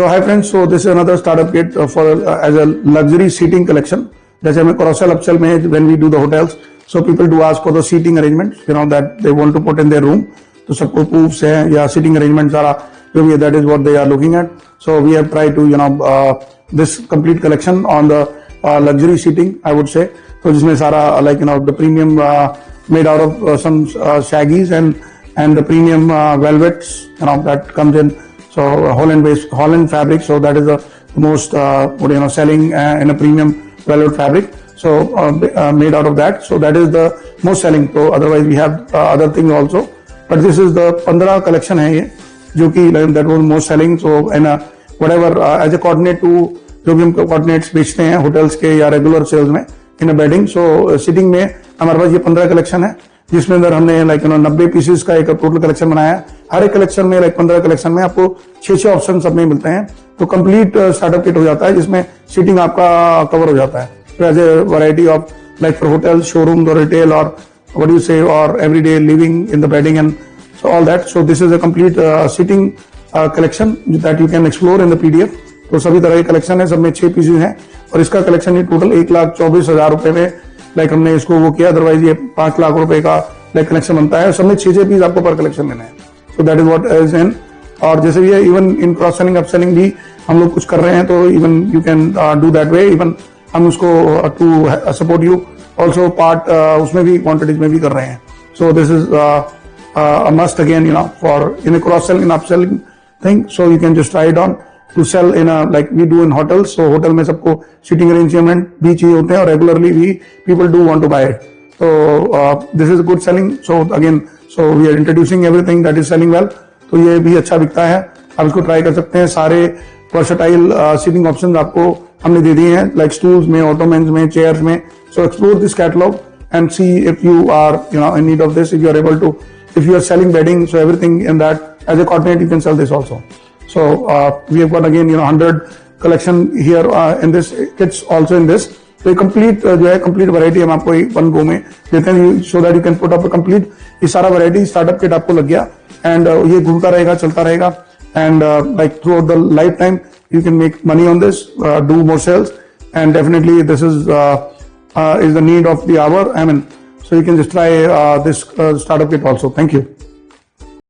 So hi friends, so this is another startup kit for as a luxury seating collection. जैसे हमें cross-sell upsell में when we do the hotels, so people do ask for the seating arrangements, you know, that they want to put in their room. तो सबको proofs हैं या seating arrangements सारा जो भी है, that is what they are looking at. So we have tried to this complete collection on the luxury seating, I would say. तो जिसमें सारा the premium made out of some shaggies and the premium velvets, that comes in. So Holland fabric, so that is the most selling in a premium velvet fabric. So made out of that, so that is the most selling. So otherwise we have other things also, but this is the 15 collection है ये जो कि that was most selling. So and whatever as a coordinate to जो भी हम coordinates बेचते हैं hotels के या regular sales में in a bedding. So sitting में हमारे पास ये 15 collection है जिसमें अंदर हमने 90 पीसेस का एक टोटल कलेक्शन बनाया है. हर एक कलेक्शन में 15 कलेक्शन में आपको 6 ऑप्शन सब में मिलते हैं. तो कंप्लीट स्टार्टअप किट हो जाता है जिसमें सीटिंग आपका कवर हो जाता है. तो as a variety of for hotel, showroom और रिटेल और व्हाट यू से और everyday living in the bedding and so all that. So this is a complete seating collection that you can explore in the PDF. तो सभी तरह के collection है, सब में 6 पीसेज हैं और इसका कलेक्शन ये टोटल 1,24,000 रुपए में हमने इसको वो किया. अदरवाइज ये 5 लाख रुपए का कलेक्शन बनता है. सब में 6 पीस आपको पर कलेक्शन लेना है. So that is what is in. और जैसे ये even in cross selling up selling भी हम लोग कुछ कर रहे हैं, तो even you can do that way. Even हम उसको to support you also part उसमें भी क्वांटिटीज में भी कर रहे हैं. So this is a must again for in cross selling up selling thing. So you can just try it on to sell in a like we do in hotels. So hotel में सबको seating arrangement भी चाहिए होते हैं और regularly भी people do want to buy it. So this is good selling. So again, so we are introducing everything that is selling well. तो ये भी अच्छा बिकता है, आप इसको ट्राई कर सकते हैं. सारे versatile seating options आपको हमने दे दिए हैं, like stools में, ottomans में, chairs में. So explore this catalog and see if you are in need of this. If you are able to, if you are selling bedding, so everything in that as a coordinate you can sell this also. So we have got again 100 collection here in this kits also in this. So complete जो है complete variety हम आपको one go में देते हैं so that you can put up a complete ये सारा variety startup kit आपको लग गया and ये घूमता रहेगा, चलता रहेगा and like throughout the lifetime you can make money on this, do more sales and definitely this is the need of the hour. I mean, so you can just try this startup kit also. Thank you.